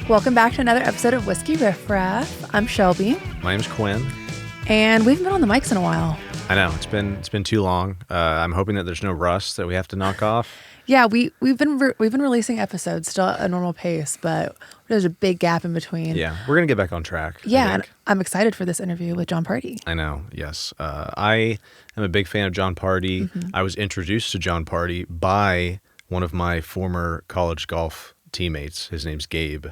Welcome back to another episode of Whiskey Riff Raff. I'm Shelby, My name's Quinn. and we've been on the mics in a while. I know it's been too long. I'm hoping that there's no rust that we have to knock off. Yeah, we've been releasing episodes still at a normal pace, but there's a big gap in between. Yeah, we're gonna get back on track. Yeah, I and think. I'm excited for this interview with Jon Pardi. I know. Yes, I am a big fan of Jon Pardi. Mm-hmm. I was introduced to Jon Pardi by one of my former college golf teammates. His name's Gabe,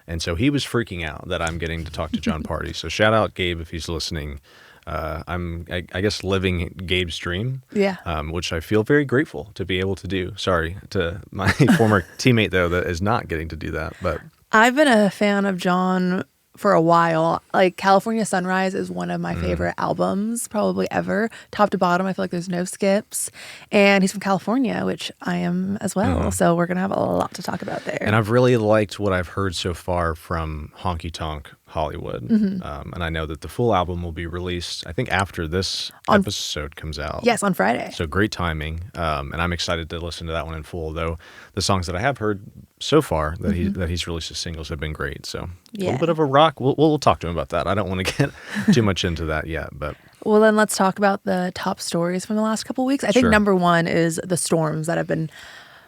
and so he was freaking out that I'm getting to talk to Jon Pardi. So shout out Gabe if he's listening. I guess living Gabe's dream, Yeah. which I feel very grateful to be able to do. Sorry to my former teammate though that is not getting to do that, but I've been a fan of Jon for a while. Like California Sunrise is one of my favorite albums probably ever. Top to bottom, I feel like there's no skips. And he's from California, which I am as well. So we're going to have a lot to talk about there. and I've really liked what I've heard so far from Honky Tonk Hollywood, and I know that the full album will be released, I think, after this episode comes out. Yes, on Friday. So great timing, and I'm excited to listen to that one in full. Though the songs that I have heard so far that he's released as singles have been great. So a Yeah. little bit of a rock. We'll talk to him about that. I don't want to get too much into that yet, but Well, then let's talk about the top stories from the last couple weeks. I think Sure. number one is the storms that have been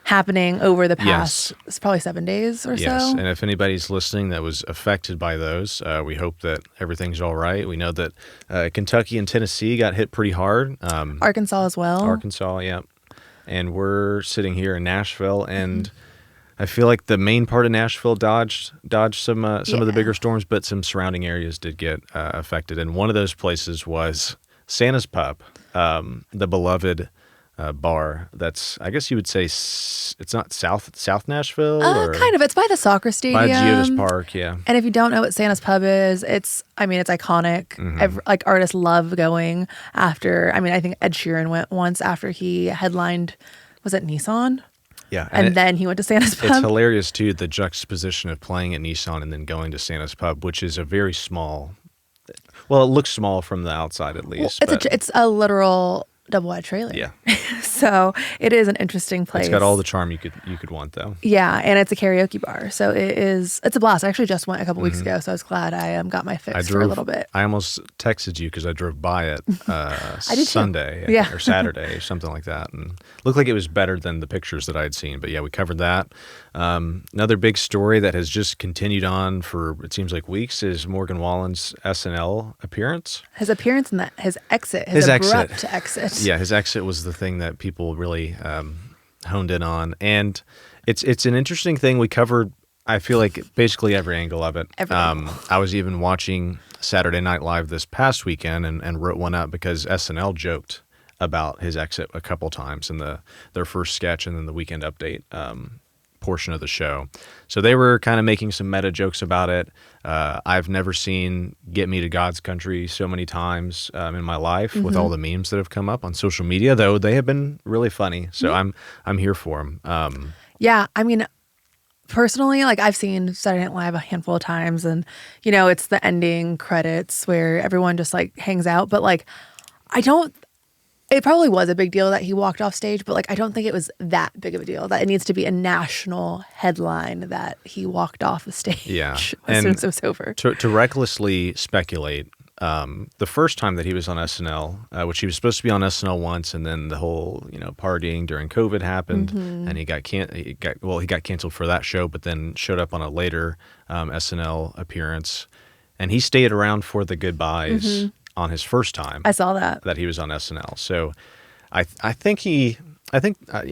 happening over the past, Yes. it's probably 7 days or yes. so. And if anybody's listening that was affected by those, we hope that everything's all right. We know that Kentucky and Tennessee got hit pretty hard. Arkansas as well. Arkansas, yeah. And we're sitting here in Nashville, and I feel like the main part of Nashville dodged some of the Yeah. bigger storms, but some surrounding areas did get affected. And one of those places was Santa's Pub, the beloved bar. That's, I guess you would say, it's not South Nashville, or Kind of. It's by the soccer stadium. by Geodis Park, yeah. And if you don't know what Santa's Pub is, it's iconic. Mm-hmm. Like artists love going after. I mean, I think Ed Sheeran went once after he headlined, was it Nissan? Yeah, And then he went to Santa's it's Pub. hilarious too, the juxtaposition of playing at Nissan and then going to Santa's Pub, which is a very small. Well, it looks small from the outside at least. but It's a literal double-wide trailer. yeah, So it is an interesting place. it's got all the charm you could want though. Yeah, and it's a karaoke bar, so it's a blast. I actually just went a couple weeks ago, so I was glad I got my fix for a little bit. I almost texted you because I drove by it did too. Sunday Yeah. or Saturday or something like that, and looked like it was better than the pictures that I had seen. But yeah, we covered that. Another big story that has just continued on for, it seems like, weeks is Morgan Wallen's SNL appearance. His appearance and his exit, His abrupt exit. Yeah, his exit was the thing that people really honed in on, and it's an interesting thing. We covered, I feel like, basically every angle of it. Every angle. I was even watching Saturday Night Live this past weekend and wrote one up because SNL joked about his exit a couple times in their first sketch and then the Weekend Update portion of the show. So they were kind of making some meta jokes about it. I've never seen Get Me to God's Country so many times in my life with all the memes that have come up on social media, though they have been really funny. So I'm here for them. Yeah, I mean, personally, like I've seen Saturday Night Live a handful of times, and it's the ending credits where everyone just like hangs out. But like, it probably was a big deal that he walked off stage, but like I don't think it was that big of a deal that it needs to be a national headline that he walked off the stage. Yeah. as soon And as it was over. To recklessly speculate, the first time that he was on SNL, which he was supposed to be on SNL once, and then the whole partying during COVID happened, and he got canceled for that show, but then showed up on a later SNL appearance, and he stayed around for the goodbyes on his first time I saw that. he was on SNL. So I think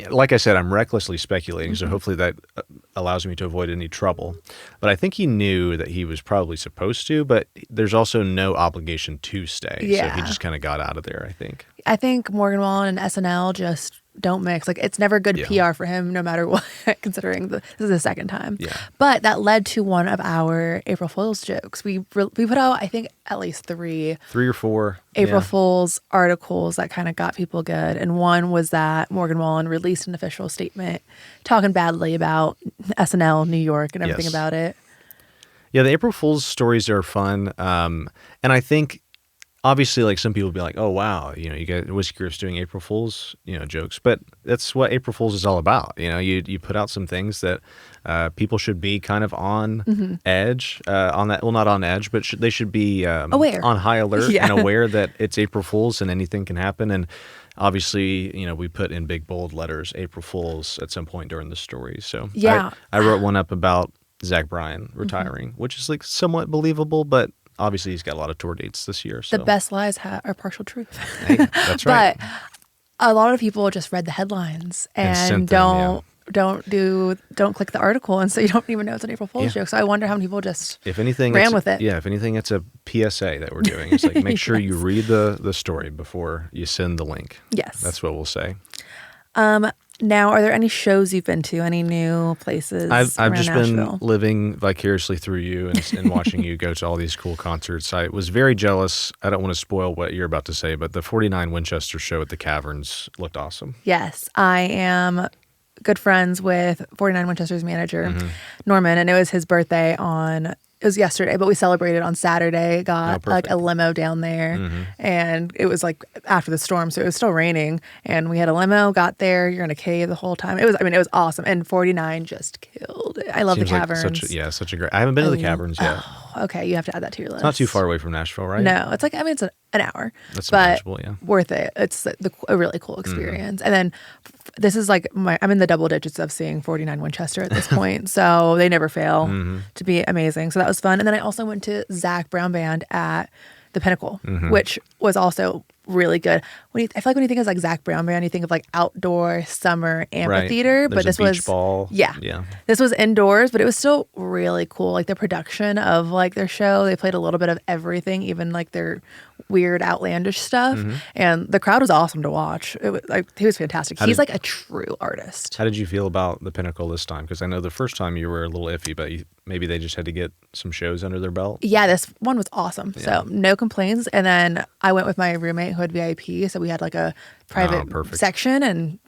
like I said, I'm recklessly speculating, so hopefully that allows me to avoid any trouble. But I think he knew that he was probably supposed to, but there's also no obligation to stay. So Yeah. he just kind of got out of there, I think. I think Morgan Wallen and SNL just don't mix. Like it's never good Yeah. PR for him, no matter what. Considering this is the second time. Yeah. But that led to one of our April Fool's jokes. We put out, I think, at least 3 3 or 4. April yeah. Fool's articles that kind of got people good, and one was that Morgan Wallen released an official statement talking badly about SNL New York and everything Yes. about it. Yeah, the April Fool's stories are fun. And I think obviously, like some people would be like, "Oh wow, you got Whiskey Riff's doing April Fools, jokes," but that's what April Fools is all about. You put out some things that people should be kind of on edge, on that. Well, not on edge, but they should be Aware. on high alert Yeah. and aware that it's April Fools and anything can happen. And obviously, we put in big bold letters April Fools at some point during the story. So Yeah. I wrote one up about Zach Bryan retiring, which is like somewhat believable, but obviously he's got a lot of tour dates this year. So The best lies are partial truth. Hey, that's right. But a lot of people just read the headlines and sent them, don't click the article, and so you don't even know it's an April Fool's Yeah. joke. So I wonder how many people just If anything, ran it's- with it. Yeah, if anything, it's a PSA that we're doing. It's like make sure you read the story before you send the link. Yes. That's what we'll say. Now, are there any shows you've been to? Any new places? I've around just Nashville? been living vicariously through you and watching you go to all these cool concerts. I was very jealous. I don't want to spoil what you're about to say, but the 49 Winchester show at the Caverns looked awesome. Yes, I am good friends with 49 Winchester's manager, Mm-hmm. Norman, and it was his birthday it was yesterday, but we celebrated on Saturday. Oh, Got like perfect. a limo down there, and it was like after the storm, so it was still raining, and we had a limo, got there, you're in a cave the whole time. It was awesome, and 49 just killed it. I love Seems the like Caverns. such a great. I haven't been to the Caverns yet. Okay, you have to add that to your list. It's not too far away from Nashville, right? No, it's like it's an hour. That's but manageable, yeah. worth it. It's a really cool experience. And then this is like I'm in the double digits of seeing 49 Winchester at this point, so they never fail to be amazing. So that was fun. And then I also went to Zach Brown Band at the Pinnacle, which was also really good. I feel like when you think of like Zach Brown Band, you think of like outdoor summer amphitheater, but There's this a beach was ball. yeah. Yeah. This was indoors, but it was still really cool. Like the production of like their show, they played a little bit of everything, even like their weird outlandish stuff. And the crowd was awesome to watch. It was like he was fantastic. He's like a true artist. How did you feel about the Pinnacle this time? Because I know the first time you were a little iffy, but maybe they just had to get some shows under their belt. Yeah, this one was awesome. So no complaints. And then I went with my roommate who had VIP, so we had like a private perfect. section, and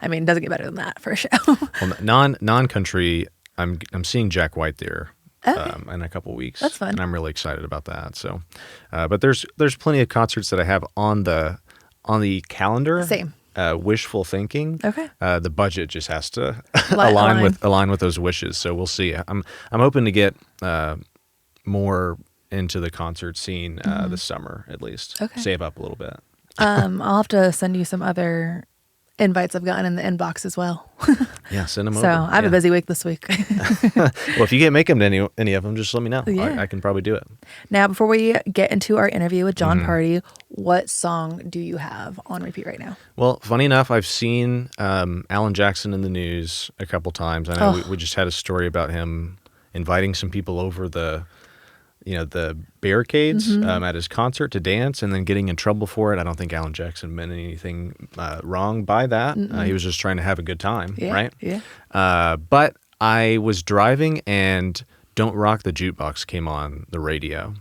I mean, it doesn't get better than that for a show. Well, non-country, I'm seeing Jack White there in a couple weeks. That's fun. And I'm really excited about that. So, but there's plenty of concerts that I have on the calendar. Same. Wishful thinking. Okay. The budget just has to Align. align with those wishes. So we'll see. I'm hoping to get more into the concert scene this summer at least. Okay. Save up a little bit. I'll have to send you some other invites I've gotten in the inbox as well. Yeah, send them So over. I have a busy week this week. Well, if you can't make them to any of them, just let me know. Yeah. I can probably do it. Now, before we get into our interview with Mm-hmm. John Party, what song do you have on repeat right now? Well, funny enough, I've seen Alan Jackson in the news a couple times. I know we just had a story about him inviting some people over the barricades at his concert to dance and then getting in trouble for it. I don't think Alan Jackson meant anything wrong by that. He was just trying to have a good time, Yeah, right? yeah. But I was driving and Don't Rock the Jukebox came on the radio.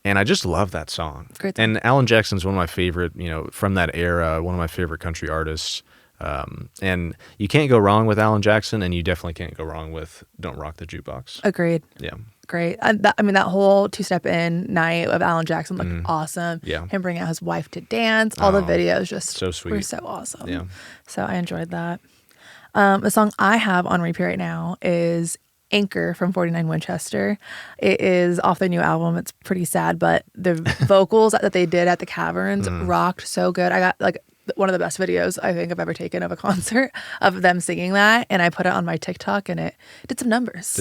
And I just love that song. Great song. And Alan Jackson's one of my favorite, from that era, one of my favorite country artists. And you can't go wrong with Alan Jackson, and you definitely can't go wrong with Don't Rock the Jukebox. Agreed. Yeah. Great. That whole two-step in night of Alan Jackson looked awesome. Yeah. Him bringing out his wife to dance. All the videos just so sweet. were so awesome. Yeah. So I enjoyed that. The song I have on repeat right now is Anchor from 49 Winchester. It is off their new album. It's pretty sad, but the vocals that they did at the Caverns rocked so good. I got like one of the best videos I think I've ever taken of a concert of them singing that, and I put it on my TikTok, and it did some numbers.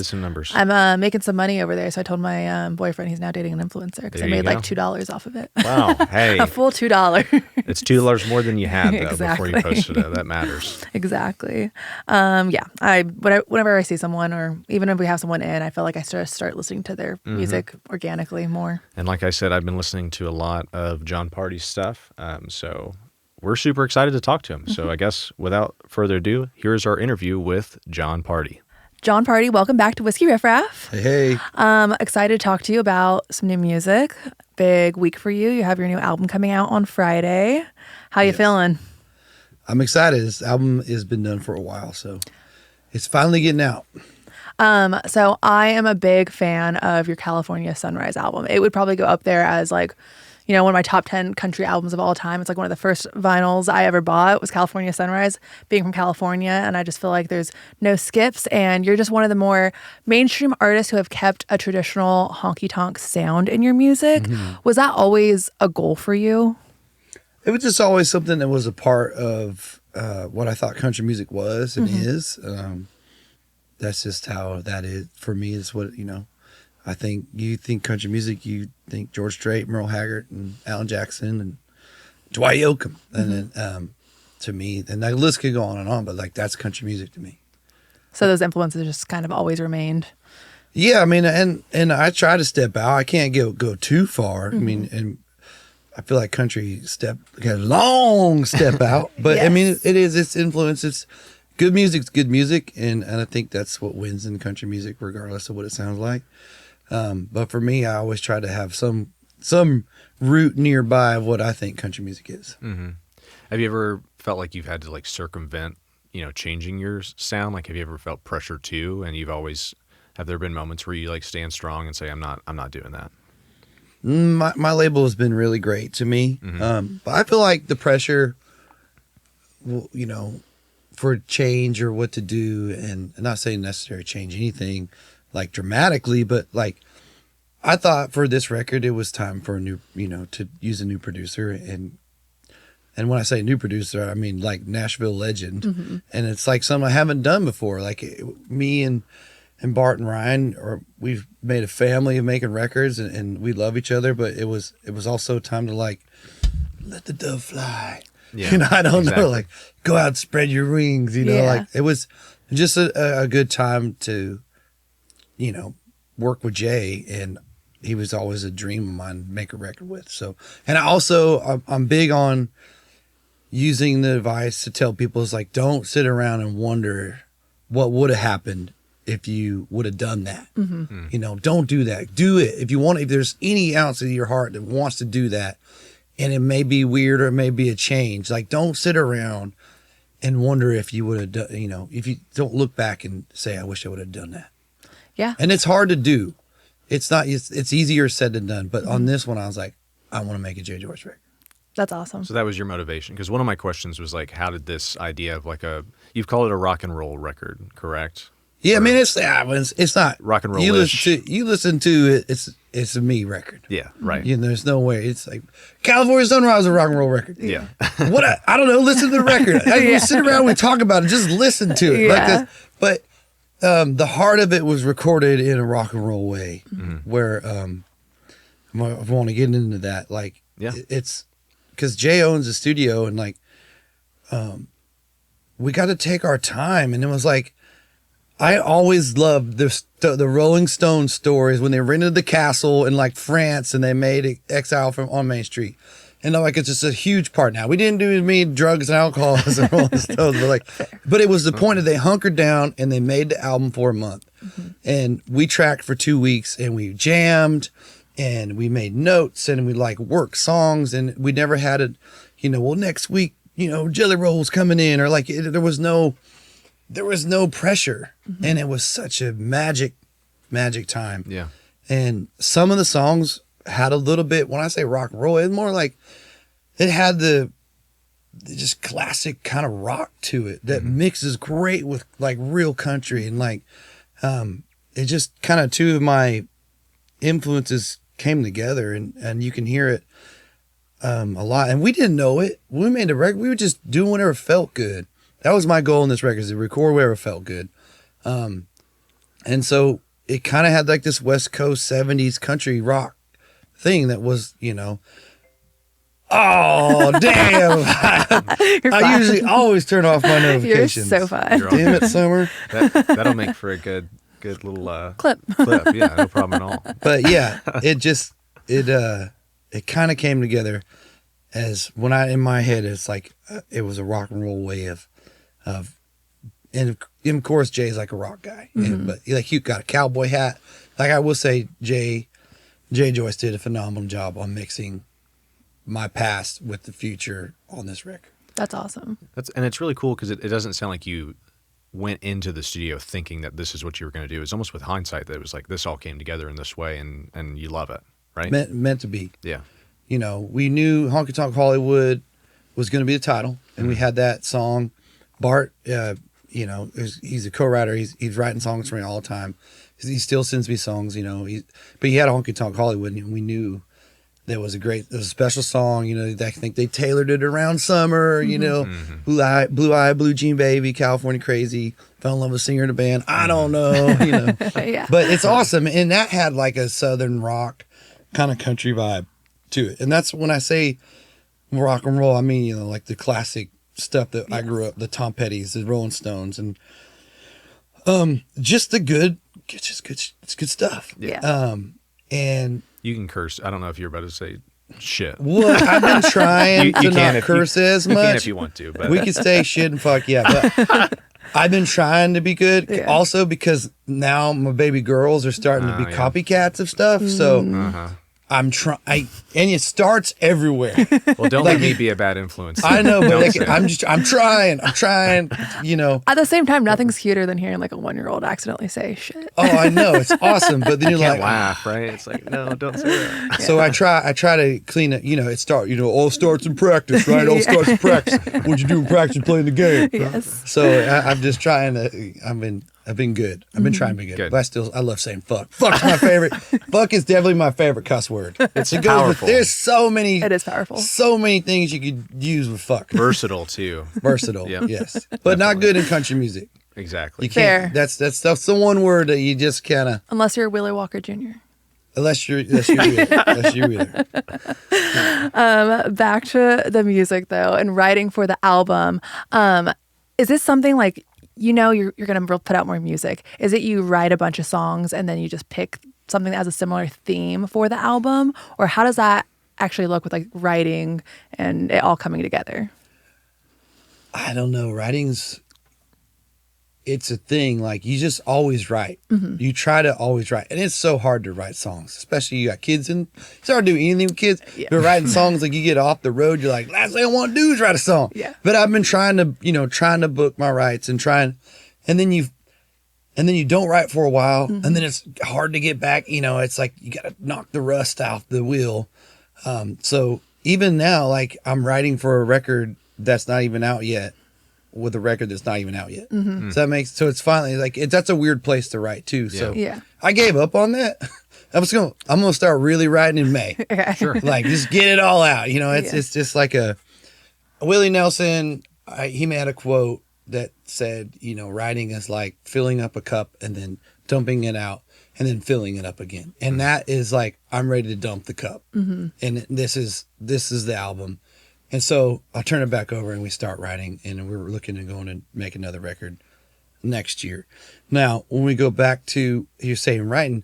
I'm making some money over there, so I told my boyfriend, he's now dating an influencer, because I There you made like go. $2 off of it. Wow. Hey. A full $2. It's $2 more than you had, though, before you Exactly. posted it. That matters. Exactly. Yeah. Whenever I see someone, or even if we have someone in, I feel like I start listening to their music organically more. And like I said, I've been listening to a lot of John Party's stuff. So we're super excited to talk to him. So I guess without further ado, here's our interview with John Party. John Party, welcome back to Whiskey Riff Raff. Hey. Excited to talk to you about some new music. Big week for you. You have your new album coming out on Friday. How you feeling? I'm excited. This album has been done for a while, so it's finally getting out. So I am a big fan of your California Sunrise album. It would probably go up there as like You know, one of my top 10 country albums of all time. It's like one of the first vinyls I ever bought was California Sunrise, being from California. And I just feel like there's no skips. And you're just one of the more mainstream artists who have kept a traditional honky tonk sound in your music. Was that always a goal for you? It was just always something that was a part of what I thought country music was and is. That's just how that is for me. Is what, you know, I think you think country music, you think George Strait, Merle Haggard, and Alan Jackson, and Dwight Yoakam. And then to me, and that list could go on and on, but like that's country music to me. So those influences just kind of always remained. Yeah, I mean, and I try to step out. I can't go too far. I mean, and I feel like country got a long step out, but I mean, it's influence. It's good music's good music, and I think that's what wins in country music, regardless of what it sounds like. But for me, I always try to have some root nearby of what I think country music is. Mm-hmm. Have you ever felt like you've had to like circumvent, you know, changing your sound? Like, have you ever felt pressure too? And have there been moments where you like stand strong and say, I'm not doing that? My label has been really great to me. But I feel like the pressure, you know, for change or what to do, and I'm not saying necessarily change anything like dramatically, but like I thought for this record it was time for a new, you know, to use a new producer, and when I say new producer, I mean like Nashville legend, and it's like something I haven't done before. Like me and Bart and Ryan, or we've made a family of making records, and we love each other, but it was also time to like let the dove fly. Yeah, you know, I don't know, like go out and spread your wings, you know, like it was just a good time to, you know, work with Jay, and he was always a dream of mine to make a record with. So, and I'm big on using the advice to tell people is like, don't sit around and wonder what would have happened if you would have done that. You know, don't do that. Do it. If you want, if there's any ounce of your heart that wants to do that, and it may be weird or it may be a change, like don't sit around and wonder if you would have done, you know, if you don't look back and say, I wish I would have done that. Yeah. And it's hard to do. It's easier said than done. But on this one, I was like, I want to make a Jay George record. That's awesome. So that was your motivation? Because one of my questions was like, how did this idea of like you've called it a rock and roll record, correct? Yeah, I mean, it's not rock and roll. You listen to it. It's a me record. Yeah, right. You know, there's no way. It's like California Sunrise is a rock and roll record. Yeah. What I don't know. Listen to the record. We sit around, we talk about it. Just listen to it like this. But the heart of it was recorded in a rock and roll way, where I want to get into that. Like, it's because Jay owns a studio, and like, we got to take our time, and it was like. I always loved the Rolling Stones stories when they rented the castle in like France and they made Exile on Main Street. And like, it's just a huge part now. We didn't do as many drugs and alcohol as the Rolling Stones, but it was the point that they hunkered down and they made the album for a month. And we tracked for 2 weeks and we jammed and we made notes and we like worked songs, and we never had it, you know, well, next week, you know, Jelly Roll's coming in, or like there was no pressure, and it was such a magic time. Yeah. And some of the songs had a little bit, when I say rock and roll, it's more like it had the just classic kind of rock to it that mixes great with like real country, and like it just kind of two of my influences came together, and you can hear it a lot. And we didn't know it when we made the record. We were just doing whatever felt good. That was my goal in this record, is to record wherever it felt good. And so it kind of had like this West Coast 70s country rock thing that was, you know, oh, damn. I usually always turn off my notifications. You're so fun. Damn it, Summer. That'll make for a good little clip. Yeah, no problem at all. But yeah, it kind of came together as in my head, it's like, it was a rock and roll way of, and of course Jay's like a rock guy, but like he got a cowboy hat. Like I will say, Jay Joyce did a phenomenal job on mixing my past with the future on this record. That's awesome. And it's really cool because it doesn't sound like you went into the studio thinking that this is what you were going to do. It's almost with hindsight that it was like this all came together in this way, and you love it, right? Meant to be. Yeah. you know, we knew Honky Tonk Hollywood was going to be the title, and we had that song. Bart, you know, he's a co-writer. He's writing songs for me all the time. He still sends me songs, you know. But he had Honky Tonk Hollywood, and we knew there was a special song. You know, I think they tailored it around summer. You know, Blue Jean Baby, California Crazy, fell in love with a singer in a band. I don't know, you know. Yeah. But it's awesome, and that had like a southern rock kind of country vibe to it. And that's when I say rock and roll, I mean, you know, like the classic stuff that I grew up, the Tom Petty's, the Rolling Stones, and just it's good stuff. Yeah. And You can curse. I don't know if you're about to say shit. well, I've been trying to not curse as You can much. if you want to, but We can say shit and fuck, yeah. But I've been trying to be good, Yeah. also because now my baby girls are starting to be yeah. copycats of stuff. So I'm trying, and it starts everywhere. well, don't let me be a bad influence. I know, but Don't like, say it. I'm trying, you know. At the same time, nothing's cuter than hearing like a 1-year-old accidentally say shit. Oh, I know, it's awesome, but then you're Can't like, laugh, right? It's like, no, don't say that. so I try to clean it. You know, all starts in practice, right? All starts in practice. What'd you do in practice playing the game? Yes. So I'm just trying to. I've been good. I've been trying to be good. Good. But I love saying fuck. Fuck's my favorite. Fuck is definitely my favorite cuss word. It goes powerful. there's so many. It is powerful. So many things you could use with fuck. Versatile too. Versatile, Yep. yes, but not good in country music. Exactly. You can't. Fair. That's the one word that you just kind of. Unless you're Willie Walker Jr. Unless you're either. Back to the music though, and writing for the album. Is this something like, you know, you're going to put out more music? Is it you write a bunch of songs and then you just pick something that has a similar theme for the album? Or how does that actually look with like writing and it all coming together? I don't know. It's a thing. Like, you just always write. You try to always write. And it's so hard to write songs, especially you got kids, and it's hard to do anything with kids. Yeah. But writing songs, like, you get off the road, you're like, last thing I want to do is write a song. Yeah. But I've been trying to book my rights and then you don't write for a while, and then it's hard to get back. You know, it's like you got to knock the rust off the wheel. So even now, like, I'm writing for a record that's not even out yet, with a record that's not even out yet. So it's finally like that's a weird place to write too. So Yeah. I gave up on that. I'm gonna start really writing in May. Okay. Sure. Like, just get it all out. You know, it's Yeah. it's just like Willie Nelson. He made a quote that said, you know, writing is like filling up a cup and then dumping it out and then filling it up again. And that is like, I'm ready to dump the cup. And this is the album. And so I turn it back over and we start writing, and we're looking at going to make another record next year. Now, when we go back to, you're saying writing,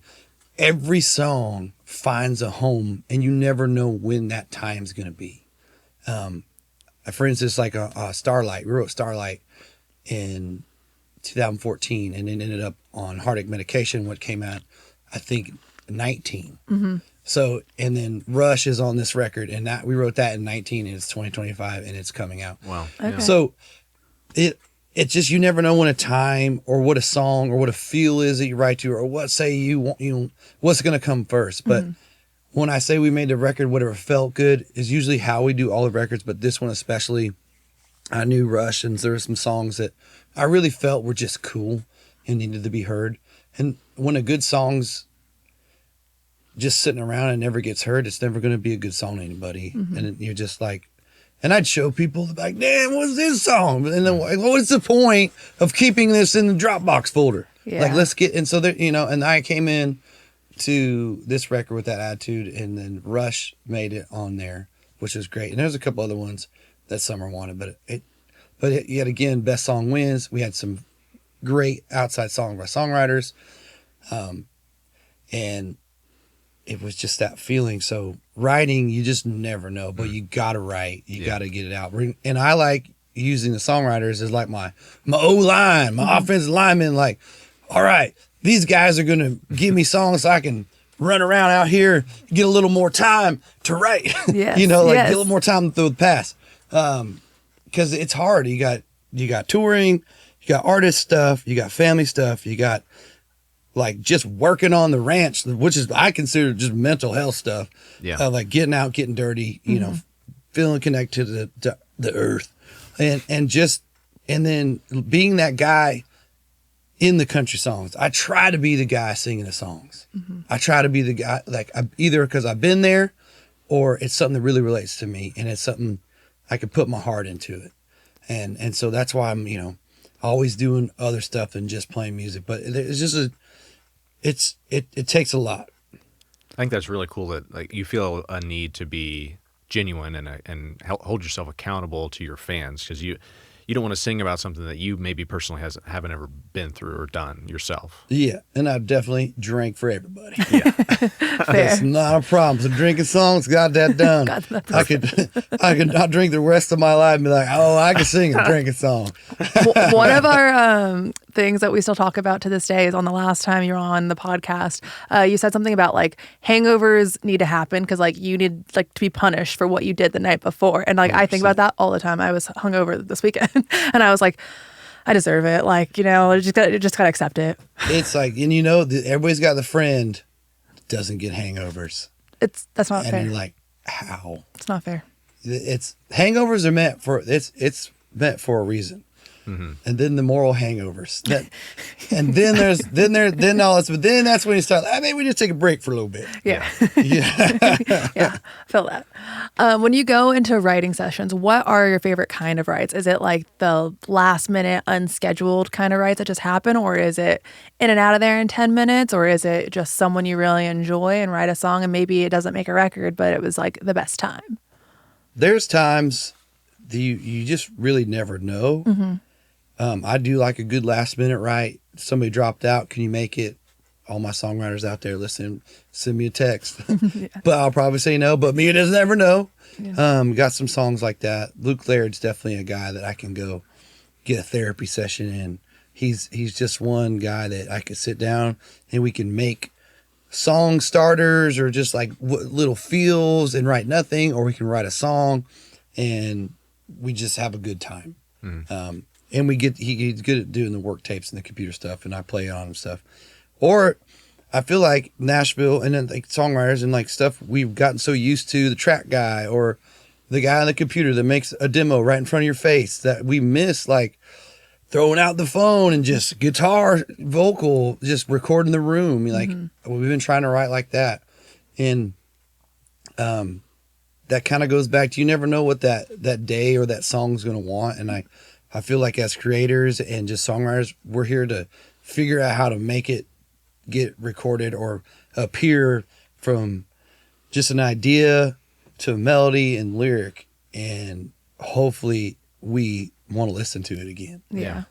every song finds a home, and you never know when that time's going to be. For instance, like a Starlight. We wrote Starlight in 2014, and it ended up on Heartache Medication, what came out, I think, 19. So, and then Rush is on this record, and that we wrote that in 19, and it's 2025, and it's coming out. Wow. Okay. So it's just, you never know when a time or what a song or what a feel is that you write to, or what say you want, you know, what's going to come first. But when I say we made the record, whatever felt good is usually how we do all the records. But this one especially, I knew Rush, and there were some songs that I really felt were just cool and needed to be heard. And when a good song's just sitting around and never gets heard, it's never going to be a good song to anybody. And you're just like, and I'd show people like, damn, what's this song? And then, like, what's the point of keeping this in the Dropbox folder? Yeah. Like, let's get, and so there, you know, and I came in to this record with that attitude, and then Rush made it on there, which was great. And there's a couple other ones that Summer wanted, but yet again, best song wins. We had some great outside songwriters, and it was just that feeling. So writing, you just never know, but you gotta write. You gotta get it out. And I like using the songwriters as like my O-line, my offensive lineman. Like, all right, these guys are gonna give me songs so I can run around out here, get a little more time to write. Yes, You know, like, yes. get a little more time to throw the pass. Because it's hard. You got touring, you got artist stuff, you got family stuff, you got like just working on the ranch, which is I consider just mental health stuff. Yeah. Like getting out, getting dirty, you know, feeling connected to the earth, and then being that guy in the country songs. I try to be the guy singing the songs. I try to be the guy, like either because I've been there, or it's something that really relates to me, and it's something I can put my heart into it, and so that's why I'm, you know, always doing other stuff than just playing music. But it's just it takes a lot. I think that's really cool that like you feel a need to be genuine and hold yourself accountable to your fans, because you don't want to sing about something that you maybe personally haven't ever been through or done yourself. Yeah, and I've definitely drank for everybody. Yeah. It's not a problem. So drinking songs, got that done. I could not drink the rest of my life and be like, oh, I can sing a drinking song. One of our things that we still talk about to this day is on the last time you were on the podcast, you said something about like hangovers need to happen because like you need like to be punished for what you did the night before. And like 100%. I think about that all the time. I was hungover this weekend and I was like, I deserve it. Like, you know, you just gotta accept it. It's like, and you know, everybody's got the friend that doesn't get hangovers. That's not fair. And you're like, how? It's not fair. It's hangovers are meant for it's meant for a reason. And then the moral hangovers. And then then all this, but then that's when you start. Maybe we just take a break for a little bit. Yeah. Yeah. Yeah. Feel that. When you go into writing sessions, what are your favorite kind of writes? Is it like the last minute unscheduled kind of writes that just happen, or is it in and out of there in 10 minutes, or is it just someone you really enjoy and write a song and maybe it doesn't make a record, but it was like the best time? There's times you just really never know. I do like a good last minute write. Somebody dropped out. Can you make it? All my songwriters out there listening, send me a text. Yeah. But I'll probably say no. But me does never know. Yeah. Got some songs like that. Luke Laird's definitely a guy that I can go get a therapy session in. He's just one guy that I could sit down and we can make song starters or just like little feels and write nothing, or we can write a song and we just have a good time. And he's good at doing the work tapes and the computer stuff, and I play on him stuff. Or I feel like Nashville and then like songwriters and like stuff we've gotten so used to, the track guy or the guy on the computer that makes a demo right in front of your face, that we miss like throwing out the phone and just guitar, vocal, just recording the room. Like we've been trying to write like that. And that kind of goes back to, you never know what that day or that song's going to want. And I feel like as creators and just songwriters, we're here to figure out how to make it get recorded or appear from just an idea to a melody and lyric. And hopefully we want to listen to it again. Yeah.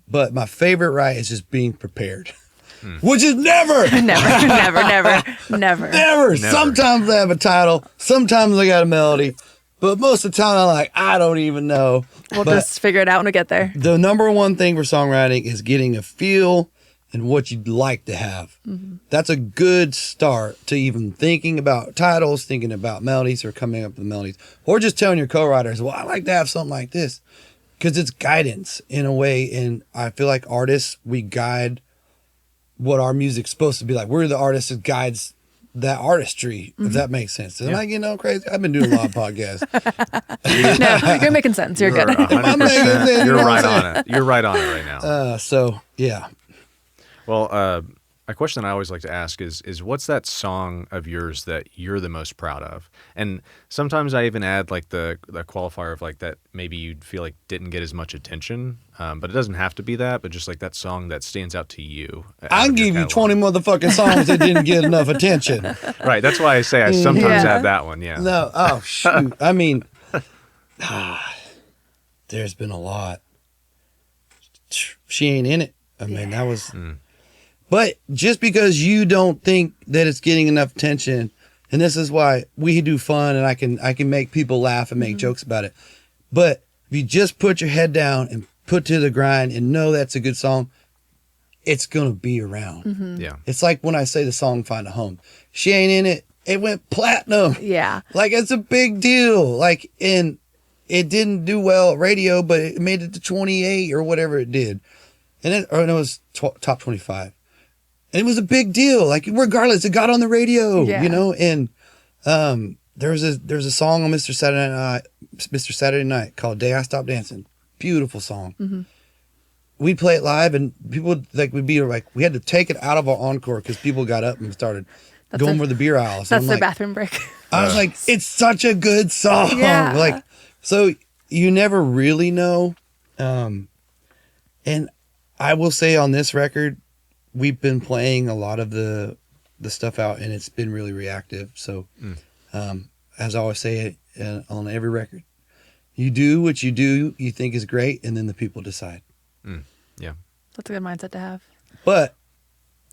But my favorite write is just being prepared, which is never. Sometimes I have a title. Sometimes I got a melody. But most of the time, I'm like, I don't even know. We'll just figure it out when we get there. The number one thing for songwriting is getting a feel and what you'd like to have. That's a good start to even thinking about titles, thinking about melodies, or coming up with melodies. Or just telling your co-writers, well, I like to have something like this. Because it's guidance in a way. And I feel like artists, we guide what our music's supposed to be like. We're the artist that guides that artistry, if that makes sense. Am I getting all crazy? I've been doing a lot of podcasts. No, you're making sense. You're good. 100%. You're right on it. You're right on it right now. So, yeah. Well, a question I always like to ask is what's that song of yours that you're the most proud of? And sometimes I even add like the qualifier of like that maybe you'd feel like didn't get as much attention, but it doesn't have to be that, but just like that song that stands out to you. I'll give you 20 motherfucking songs that didn't get enough attention. Right, that's why I say I sometimes add that one, yeah. No, oh shoot. I mean, there's been a lot. She Ain't In It. I mean, that was... But just because you don't think that it's getting enough attention, and this is why we do fun and I can make people laugh and make jokes about it. But if you just put your head down and put to the grind and know that's a good song, it's going to be around. Yeah. It's like when I say the song Find a Home. She Ain't In It. It went platinum. Yeah. Like, it's a big deal. Like, and it didn't do well at radio, but it made it to 28 or whatever it did. And it was top 25. And it was a big deal. Like regardless, it got on the radio, Yeah. you know, and there's a song on Mr. Saturday Night called Day I Stopped Dancing. Beautiful song. Mm-hmm. We'd play it live and people would be like, we had to take it out of our encore because people got up and started going for the beer aisles. That's I'm their like, bathroom break. I was like, it's such a good song. Yeah. Like, so you never really know. And I will say on this record, we've been playing a lot of the stuff out and it's been really reactive. So, as I always say on every record, you do what you do, you think is great. And then the people decide. Yeah. That's a good mindset to have. But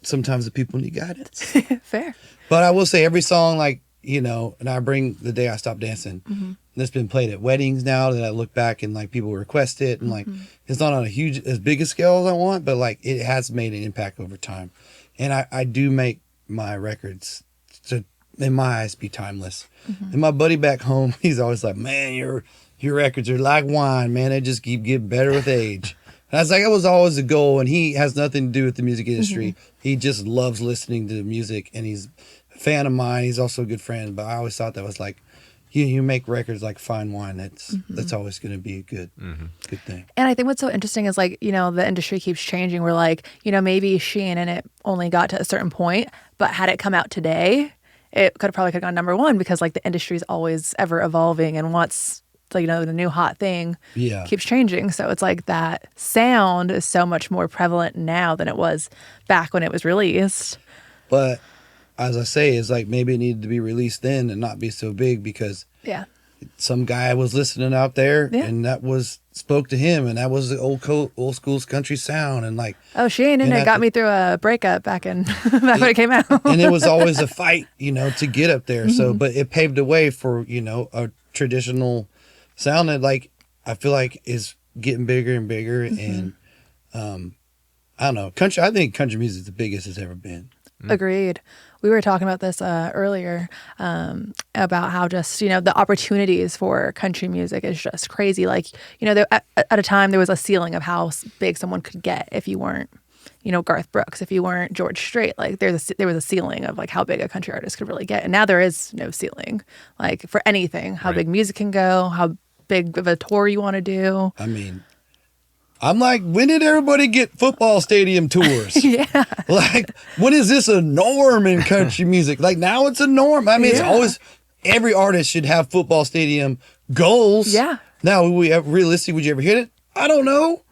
sometimes the people need guidance. Fair. But I will say every song, like, you know, and I bring The Day I Stopped Dancing. That's been played at weddings now that I look back and like people request it. And like, it's not on as big a scale as I want, but like it has made an impact over time. And I do make my records to, in my eyes, be timeless. And my buddy back home, he's always like, man, your records are like wine, man. They just keep getting better with age. And I was like, it was always a goal. And he has nothing to do with the music industry. He just loves listening to music and he's a fan of mine. He's also a good friend. But I always thought that was like, you make records like fine wine. That's always going to be a good thing. And I think what's so interesting is like, you know, the industry keeps changing. We're like, you know, maybe Shein and it only got to a certain point, but had it come out today, it could have gone number one because like the industry is always ever evolving and what's, like, you know, the new hot thing keeps changing. So it's like that sound is so much more prevalent now than it was back when it was released. But as I say, it's like maybe it needed to be released then and not be so big because some guy was listening out there and that spoke to him and that was the old school country sound and like Shein and it got me through a breakup back when it came out. And it was always a fight, you know, to get up there. So but it paved the way for, you know, a traditional sound that like I feel like is getting bigger and bigger and I don't know, I think country music is the biggest it's ever been. Agreed. We were talking about this earlier about how just, you know, the opportunities for country music is just crazy. Like, you know, at a time there was a ceiling of how big someone could get if you weren't, you know, Garth Brooks, if you weren't George Strait. Like there was a ceiling of like how big a country artist could really get. And now there is no ceiling, like for anything, how big music can go, how big of a tour you want to do. I mean, I'm like, when did everybody get football stadium tours? Like, when is this a norm in country music? Like, now it's a norm. I mean, it's always, every artist should have football stadium goals. Yeah. Now, realistically, would you ever hit it? I don't know.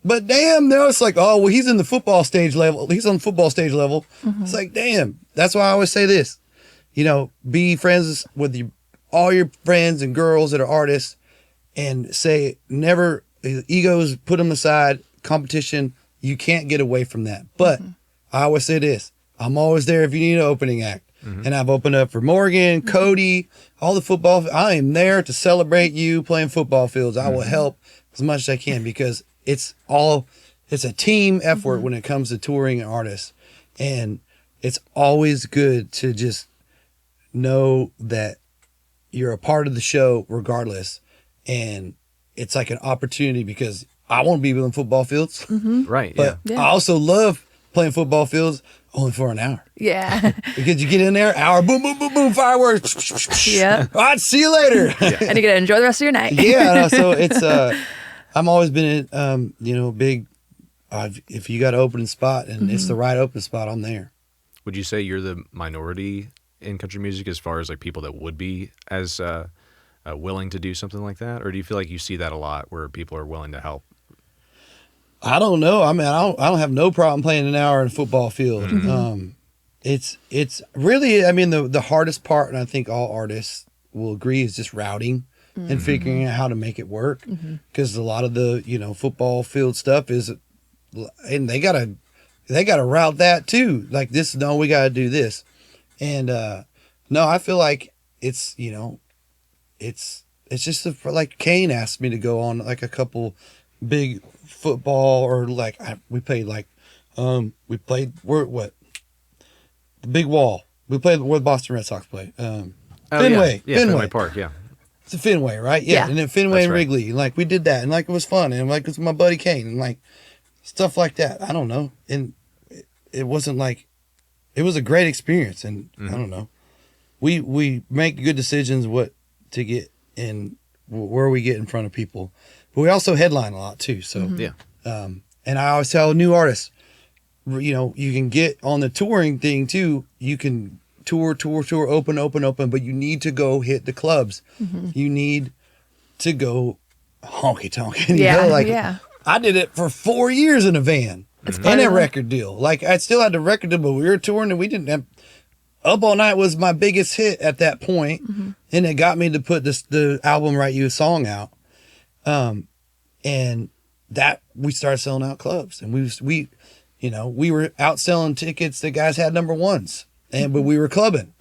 But damn, now it's like, oh, well, he's in the football stage level. He's on the football stage level. It's like, damn. That's why I always say this. You know, be friends with all your friends and girls that are artists and say never... Egos, put them aside. Competition, you can't get away from that. But I always say this: I'm always there if you need an opening act. And I've opened up for Morgan, Cody, all the football. I am there to celebrate you playing football fields. I will help as much as I can because it's a team effort when it comes to touring an artist, and it's always good to just know that you're a part of the show regardless, and it's like an opportunity because I want to be in football fields. Right. But I also love playing football fields only for an hour. Yeah. Because you get in there, hour, boom, boom, boom, boom, fireworks. Yeah. All right, see you later. And you get to enjoy the rest of your night. So it's, I'm always been, you know, big, if you got an opening spot and it's the right open spot, I'm there. Would you say you're the minority in country music as far as like people that would be as willing to do something like that, or do you feel like you see that a lot where people are willing to help? I don't know. I mean, I don't have no problem playing an hour in a football field. It's really, I mean, the hardest part, and I think all artists will agree, is just routing and figuring out how to make it work. Because a lot of the, you know, football field stuff is, and they gotta route that too. Like this, no, we gotta do this, and no, I feel like it's, you know. It's just like Kane asked me to go on like a couple big football or like we played the big wall. We played where the Boston Red Sox play. Fenway. Fenway Park. Yeah, it's a Fenway, right? Yeah, and then Fenway That's and right. Wrigley. And like we did that, and like it was fun, and like it was my buddy Kane, and like stuff like that. I don't know, and it wasn't like it was a great experience. And I don't know, we make good decisions what to get in, where we get in front of people, but we also headline a lot too. So Yeah. and I always tell new artists, you know, you can get on the touring thing too. You can tour, open, but you need to go hit the clubs. You need to go honky tonk. You Yeah, know, like yeah. I did it for 4 years in a van and a record deal. Like I still had the record deal, but we were touring and we didn't have. Up All Night was my biggest hit at that point, and it got me to put the album Write You a Song out. And that we started selling out clubs, and we you know, we were out selling tickets that guys had number ones, but we were clubbing,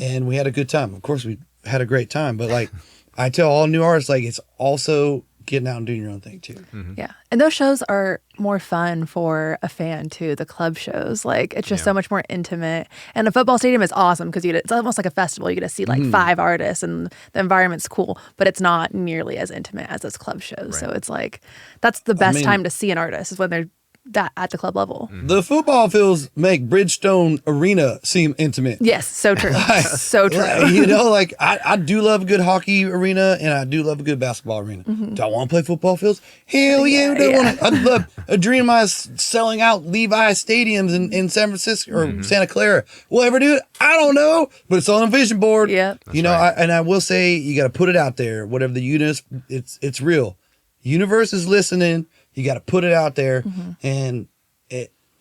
and we had a good time. Of course, we had a great time, but like I tell all new artists, like it's also getting out and doing your own thing too. Yeah. And those shows are more fun for a fan too, the club shows. Like it's just so much more intimate. And a football stadium is awesome because it's almost like a festival. You get to see like 5 artists and the environment's cool, but it's not nearly as intimate as those club shows. Right. So it's like that's the best mean- time to see an artist is when they're that at the club level. The football fields make Bridgestone Arena seem intimate. Yes, so true. So true. Like, you know, like I do love a good hockey arena and I do love a good basketball arena. Do I want to play football fields? Hell yeah, I'd love a dream of mine is selling out Levi stadiums in San Francisco or Santa Clara. Will I ever do it? I don't know, but it's on a vision board. Yeah. You know, and I will say you got to put it out there. Whatever the universe, it's real. Universe is listening. You got to put it out there, and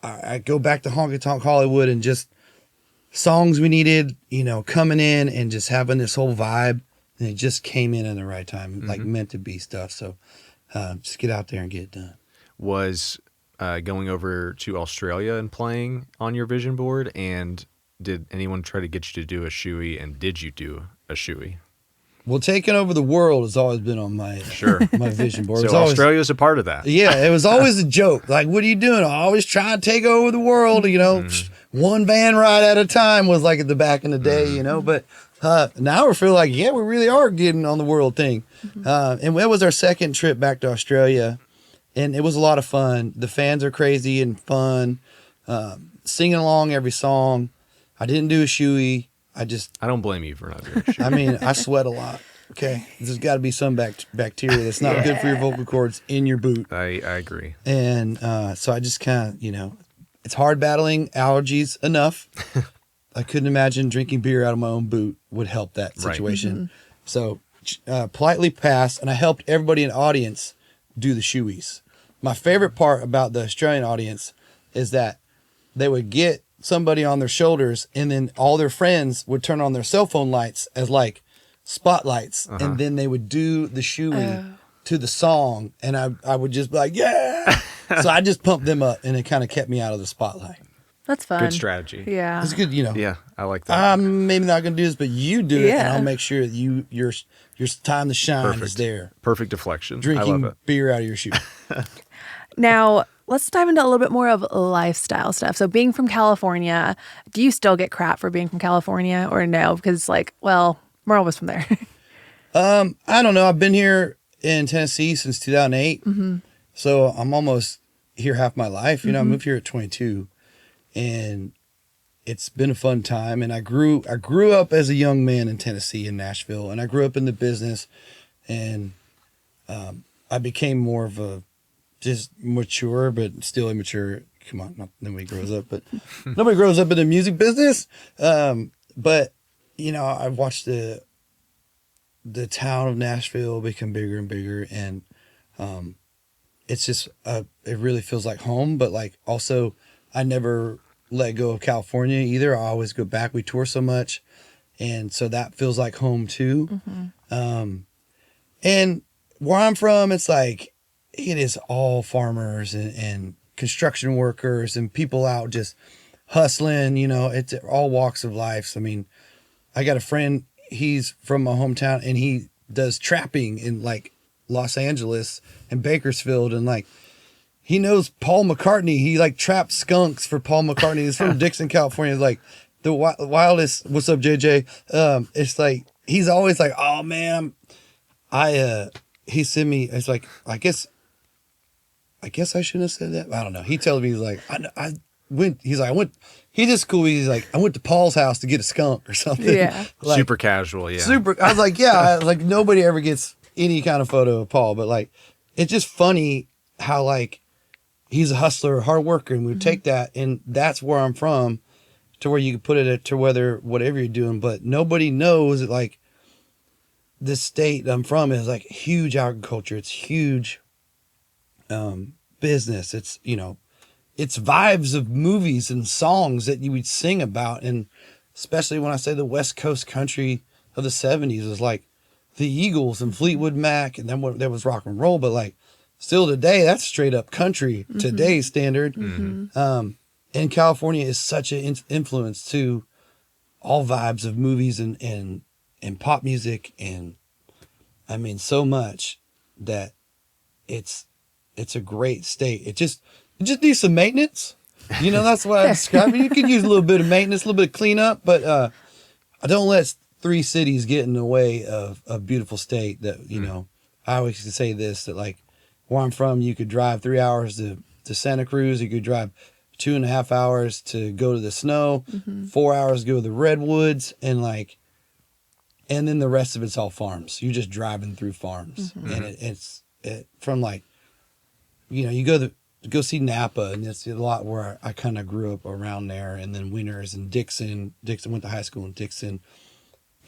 I go back to Honky Tonk Hollywood and just songs we needed, you know, coming in and just having this whole vibe, and it just came in the right time, like meant to be stuff. So just get out there and get it done. Was going over to Australia and playing on your vision board, and did anyone try to get you to do a shoey, and did you do a shoey? Well, taking over the world has always been on my my vision board. It was So always, Australia's a part of that. yeah, it was always a joke. Like, what are you doing? I always try to take over the world. You know, one van ride at a time was like at the back in the day. You know, but now we feel like we really are getting on the world thing. And it was our second trip back to Australia, and it was a lot of fun. The fans are crazy and fun, singing along every song. I didn't do a shoey. I don't blame you for not doing a shoey. I mean, I sweat a lot. Okay, there's got to be some bacteria that's not good for your vocal cords in your boot. I agree. And so I just kind of, you know, it's hard battling allergies enough. I couldn't imagine drinking beer out of my own boot would help that situation. So politely passed, and I helped everybody in the audience do the shoeys. My favorite part about the Australian audience is that they would get somebody on their shoulders, and then all their friends would turn on their cell phone lights as like spotlights, and then they would do the shoey to the song, and I would just be like, yeah. So I just pumped them up, and it kind of kept me out of the spotlight. That's fun. Good strategy. Yeah. It's good, you know. Yeah, I like that. I'm maybe not gonna do this, but you do it, and Yeah. I'll make sure that your time to shine is there. Perfect deflection. I Drinking love it. beer out of your shoe. Now, let's dive into a little bit more of lifestyle stuff. So being from California, do you still get crap for being from California or no? Because like, well, Merle was from there. I don't know. I've been here in Tennessee since 2008. So I'm almost here half my life. You know, I moved here at 22, and it's been a fun time. And I grew up as a young man in Tennessee, in Nashville, and I grew up in the business, and I became more of a just mature, but still immature. Come on, not nobody grows up, but nobody grows up in the music business. But you know, I've watched the town of Nashville become bigger and bigger, and it's just it really feels like home. But like also, I never let go of California either. I always go back. We tour so much, and so that feels like home too. And where I'm from, it's like it is all farmers and construction workers and people out just hustling. You know, it's all walks of life. So, I mean, I got a friend, he's from my hometown, and he does trapping in like Los Angeles and Bakersfield, and like he knows Paul McCartney. He like trapped skunks for Paul McCartney. He's from Dixon, California. It's like the wildest. What's up, JJ? It's like he's always like, oh man, he sent me. It's like I guess I shouldn't have said that. I don't know. He tells me, he's like, he's just cool. He's like, I went to Paul's house to get a skunk or something. Yeah. Like, Super casual, yeah. super. I was like, yeah, like nobody ever gets any kind of photo of Paul, but like, it's just funny how like he's a hustler, hard worker, and we take that, and that's where I'm from, to where you can put it to whatever you're doing, but nobody knows that like this state I'm from is like huge agriculture. It's huge business. It's, it's vibes of movies and songs that you would sing about. And especially when I say the West Coast country of the 70s is like the Eagles and Fleetwood Mac, and then there was rock and roll, but like still today, that's straight up country, today's standard. And California is such an influence to all vibes of movies and pop music, and I mean so much that it's a great state. It just needs some maintenance. That's what I describe it. You could use a little bit of maintenance, a little bit of cleanup, but I don't let three cities get in the way of a beautiful state that, I always say this, that like where I'm from, you could drive 3 hours to Santa Cruz, you could drive 2.5 hours to go to the snow, 4 hours to go to the redwoods, and then the rest of it's all farms. You're just driving through farms, and it's from like, you go see Napa, and it's a lot where I kind of grew up around there, and then Winters and Dixon went to high school in Dixon,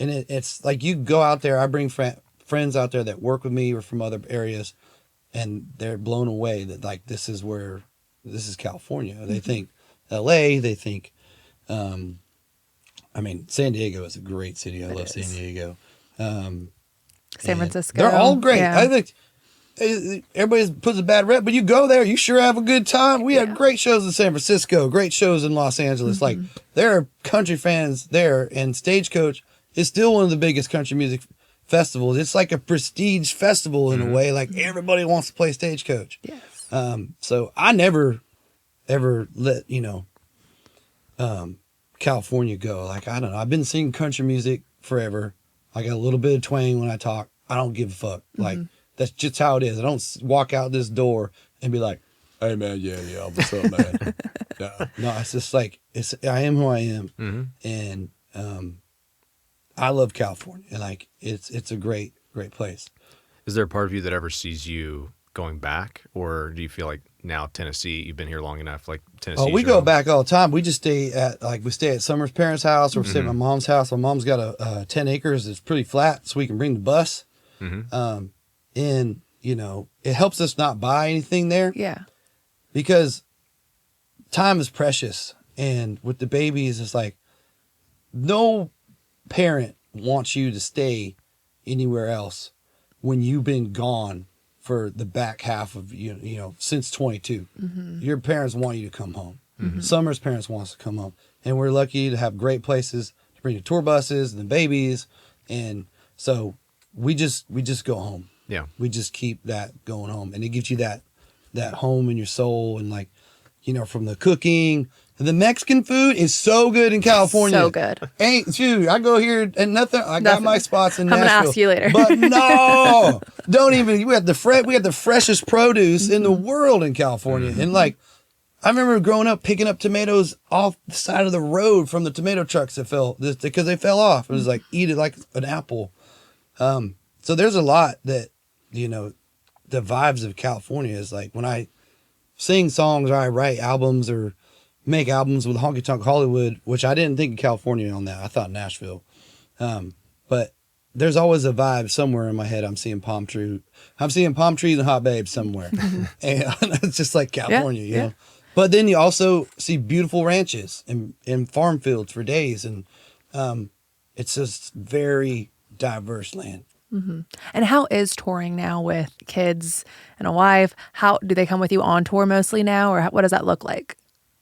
and it's like you go out there. I bring friends out there that work with me or from other areas, and they're blown away that like this is California. They think LA, they think, San Diego is a great city. I love San Diego. San Francisco. They're all great. Yeah. I think everybody puts a bad rep, but you go there, you sure have a good time. We have great shows in San Francisco, great shows in Los Angeles. Like there are country fans there, and Stagecoach is still one of the biggest country music festivals. It's like a prestige festival in a way. Like everybody wants to play Stagecoach. Yes. So I never ever let California go. Like I don't know. I've been singing country music forever. I got a little bit of twang when I talk. I don't give a fuck. Like that's just how it is. I don't walk out this door and be like, "Hey man, yeah, what's up, man?" No, it's just like I am who I am, and I love California. And like it's a great place. Is there a part of you that ever sees you going back, or do you feel like now Tennessee, you've been here long enough, like Tennessee? Oh, we go back all the time. We just stay at Summer's parents' house, or we stay at my mom's house. My mom's got a 10 acres. It's pretty flat, so we can bring the bus. And it helps us not buy anything there. Yeah. Because time is precious, and with the babies, it's like no parent wants you to stay anywhere else when you've been gone for the back half of since 22. Your parents want you to come home. Summer's parents wants to come home, and we're lucky to have great places to bring the tour buses and the babies, and so we just go home. Yeah, we just keep that going home, and it gives you that home in your soul, and like from the cooking. And the Mexican food is so good in California. So good. I go here and nothing. I got my spots in Nashville. I'm gonna ask you later. But no, don't even. We have the freshest produce in the world in California. And like, I remember growing up picking up tomatoes off the side of the road from the tomato trucks because they fell off. It was like eat it like an apple. So there's a lot that the vibes of California is like when I sing songs or I write albums or make albums with Honky Tonk Hollywood, which I didn't think of California on that. I thought Nashville. But there's always a vibe somewhere in my head. I'm seeing palm trees and hot babes somewhere. And it's just like California, you know. But then you also see beautiful ranches and farm fields for days. And it's just very diverse land. And how is touring now with kids and a wife? How do they come with you on tour mostly now, or what does that look like?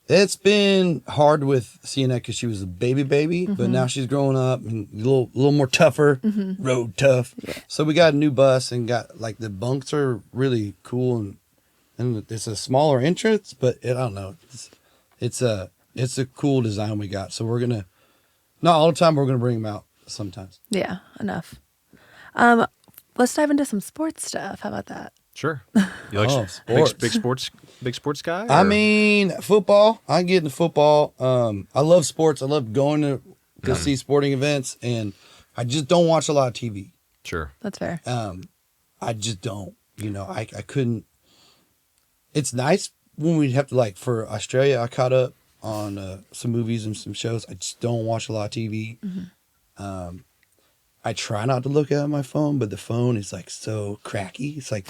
It's been hard with Sienna because she was a baby, but now she's growing up and a little more tougher, road tough. Yeah. So we got a new bus and got like the bunks are really cool and it's a smaller entrance, but I don't know. It's a cool design we got. So we're gonna not all the time. We're gonna bring them out sometimes. Yeah, enough. Let's dive into some sports stuff. How about that? Sure. You like Oh, big, sports. big sports guy? I or- mean, football. I get into football. I love sports. I love going to go see sporting events, and I just don't watch a lot of TV. Sure. That's fair. I just don't. You know, I couldn't. It's nice when we have to, like, for Australia, I caught up on some movies and some shows. I just don't watch a lot of TV. I try not to look at my phone, but the phone is like so cracky. It's like,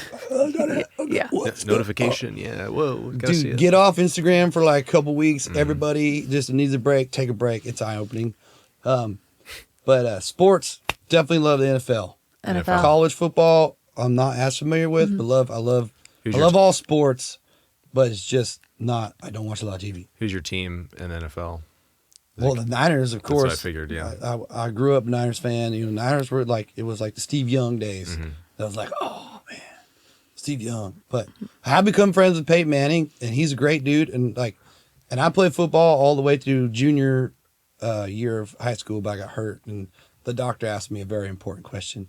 Yeah. what's going Notification. Yeah. Whoa. Gotta see Dude, it. get off Instagram for like a couple weeks. Everybody just needs a break. Take a break. It's eye opening. But sports, definitely love the NFL. NFL. College football, I'm not as familiar with, but I love Who's I your love all sports, but it's just not. I don't watch a lot of TV. Who's your team in NFL? Well, the Niners, of course. what I figured, yeah. I grew up a Niners fan. You know, Niners were like, it was like the Steve Young days. I was like, oh man, Steve Young. But I have become friends with Peyton Manning, and he's a great dude. And I played football all the way through junior year of high school, but I got hurt, and the doctor asked me a very important question.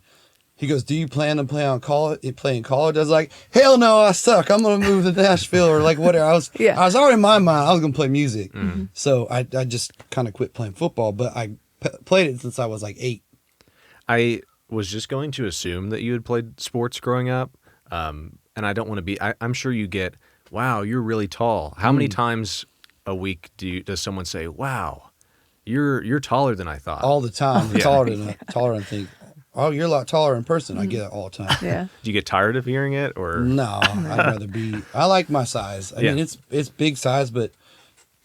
He goes, "Do you plan to play in college?" I was like, "Hell no, I suck. I'm gonna move to Nashville or like whatever." I was already in my mind I was gonna play music, so I just kind of quit playing football. But I played it since I was like 8. I was just going to assume that you had played sports growing up, and I don't want to be. I'm sure you get, "Wow, you're really tall." How many times a week does someone say, "Wow, you're taller than I thought"? All the time, taller than I think. Oh, you're a lot taller in person. I get it all the time. Yeah. Do you get tired of hearing it, or No, I'd rather be. I like my size. I mean, it's big size, but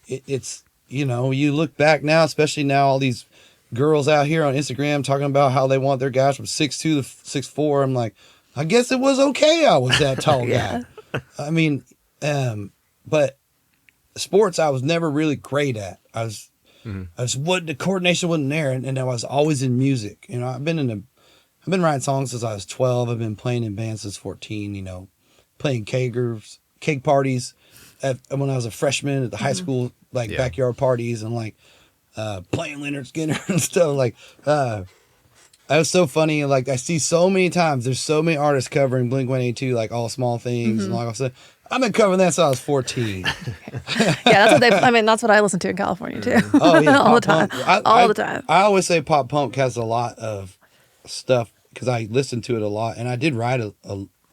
it's you know, you look back now, especially now, all these girls out here on Instagram talking about how they want their guys from 6'2" to 6'4". I'm like, I guess it was okay. I was that tall guy. I mean, but sports I was never really great at. I was what the coordination wasn't there, and I was always in music. You know, I've been writing songs since I was 12. I've been playing in bands since 14, you know, playing cake parties when I was a freshman at the high school, like backyard parties, and like playing Leonard Skinner and stuff. Like, that was so funny. Like, I see so many times, there's so many artists covering Blink-182, like All Small Things. And like I said, I've been covering that since I was 14. Yeah, that's what I listen to in California too. Oh, yeah. All the Pop time. Punk. All the time. I always say Pop Punk has a lot of stuff because I listen to it a lot, and I did write a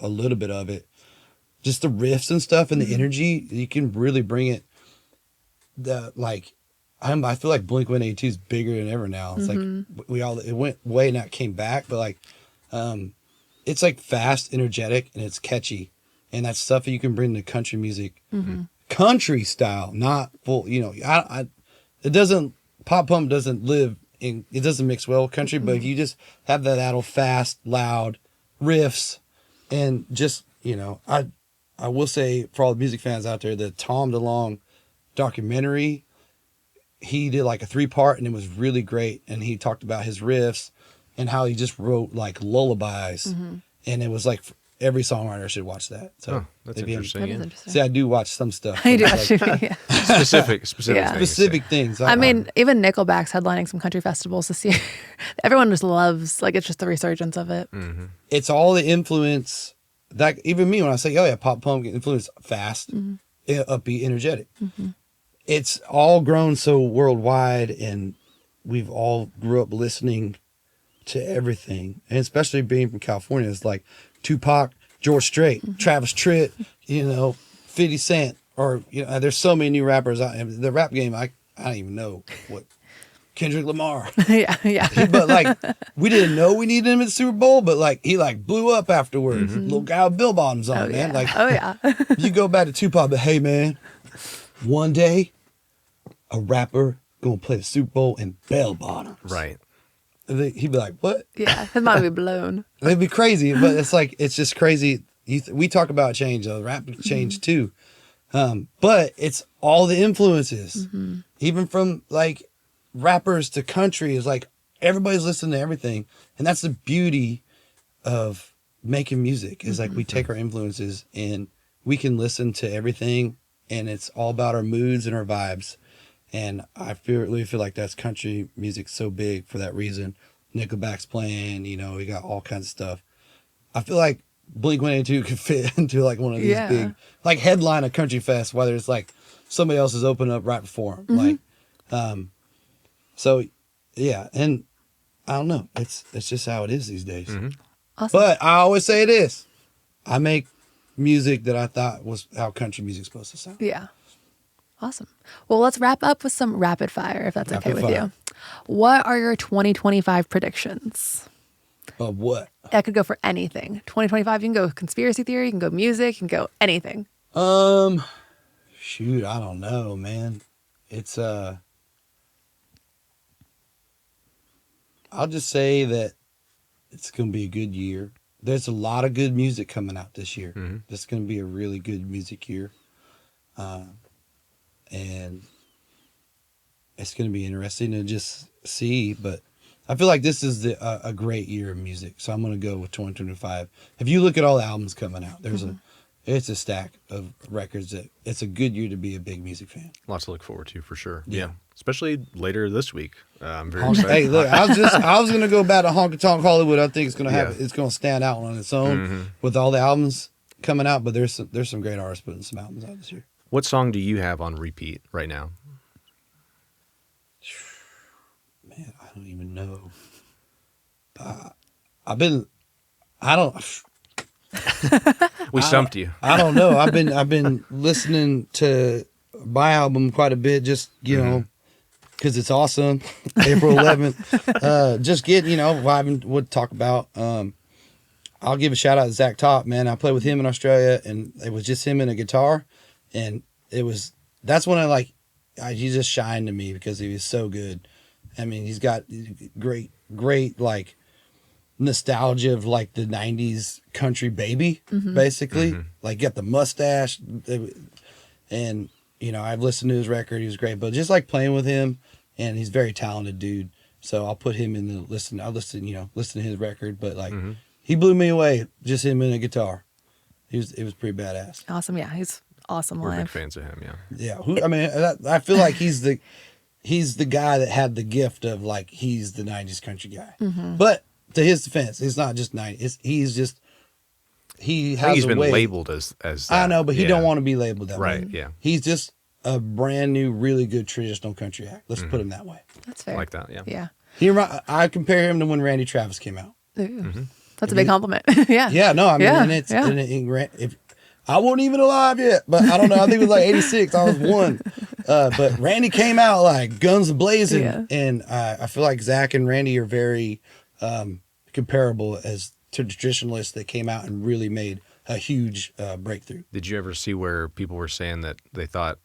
little bit of it. Just the riffs and stuff and the energy, you can really bring it. I feel like Blink-182 is bigger than ever now. It's like it went away and it came back, but like it's like fast, energetic, and it's catchy, and that's stuff that you can bring to country music, country style, not full. You know, it doesn't. Pop Punk doesn't live in. It doesn't mix well with country, but if you just have that fast, loud riffs, and just I will say for all the music fans out there, the Tom DeLonge documentary, he did like a 3-part, and it was really great. And he talked about his riffs and how he just wrote like lullabies, and it was like every songwriter should watch that. So that's maybe interesting. That is yeah. interesting. See, I do watch some stuff. I do but, actually. like, Yeah. Specific Yeah. things. specific things. I mean, even Nickelback's headlining some country festivals this year. Everyone just loves, like, it's just the resurgence of it. It's all the influence that even me when I say, oh yeah, Pop Punk influence fast, upbeat, energetic. It's all grown so worldwide, and we've all grew up listening to everything, and especially being from California, it's like Tupac, George Strait, Travis Tritt, 50 Cent, or there's so many new rappers out. The rap game, I don't even know what. Kendrick Lamar. Yeah. But like, we didn't know we needed him at the Super Bowl, but like, he like blew up afterwards. Little guy with Bill Bottoms on, man. Yeah. Like, Oh yeah. you go back to Tupac, but hey, man, one day a rapper gonna play the Super Bowl in bell bottoms. Right. And he'd be like, what? Yeah. His mind would be blown. It'd be crazy, but it's just crazy. We talk about change, rap change too. But it's all the influences, even from like rappers to country, is like everybody's listening to everything. And that's the beauty of making music, is like we take our influences and we can listen to everything, and it's all about our moods and our vibes. And I really feel like that's country music so big for that reason. Nickelback's playing, we got all kinds of stuff. I feel like Blink-182 could fit into like one of these Yeah. big, like headline a country fest, whether it's like somebody else is opening up right before them. Like, so yeah, and I don't know. It's just how it is these days. Awesome. But I always say this: I make music that I thought was how country music's supposed to sound. Yeah. Awesome. Well, let's wrap up with some rapid fire, if that's okay Rapid with fire. you. What are your 2025 predictions? Of what? That could go for anything. 2025, you can go conspiracy theory, you can go music, you can go anything. Shoot, I don't know, man. It's I'll just say that it's gonna be a good year. There's a lot of good music coming out this year. This is gonna be a really good music year, and it's gonna be interesting to just see. But I feel like this is a great year of music, so I'm gonna go with 2025. If you look at all the albums coming out, there's it's a stack of records that it's a good year to be a big music fan. Lots to look forward to for sure. Yeah. Yeah. Especially later this week. I'm very Honk- excited. Hey, look, I was gonna go back to Honky Tonk Hollywood. I think it's gonna have Yeah. it's gonna stand out on its own with all the albums coming out. But there's some great artists putting some albums out this year. What song do you have on repeat right now? Man, I don't even know. I don't We stumped you. I don't know. I've been listening to my album quite a bit. Just know. Because it's awesome. April 11th. Just getting, vibing, would talk about. I'll give a shout out to Zach Top, man. I played with him in Australia, and it was just him and a guitar. And that's when he just shined to me because he was so good. I mean, he's got great, like, nostalgia of, like, the 90s country baby, basically. Like, got the mustache. And, I've listened to his record. He was great. But just, like, playing with him, and he's a very talented dude. So I'll put him in the listen. I'll listen to his record. But, like, he blew me away, just him and a guitar. It was pretty badass. Awesome. Yeah, he's awesome We're big live. fans of him, yeah. Yeah. I feel like he's the guy that had the gift of, like, he's the 90s country guy. But to his defense, it's not just 90s. He I has think he's a been way. labeled as that. I know, but he Yeah. don't want to be labeled that way. Right, yeah. He's just a brand new, really good traditional country act. Let's put him that way. That's fair. Like that, yeah. Yeah. I compare him to when Randy Travis came out. Ooh. That's a big compliment. Yeah. Yeah, no, I mean, Yeah, and it's yeah. if I wasn't even alive yet, but I don't know. I think it was like 86. I was 1. But Randy came out like guns blazing, Yeah. and I feel like Zach and Randy are very comparable as to traditionalists that came out and really made a huge breakthrough. Did you ever see where people were saying that they thought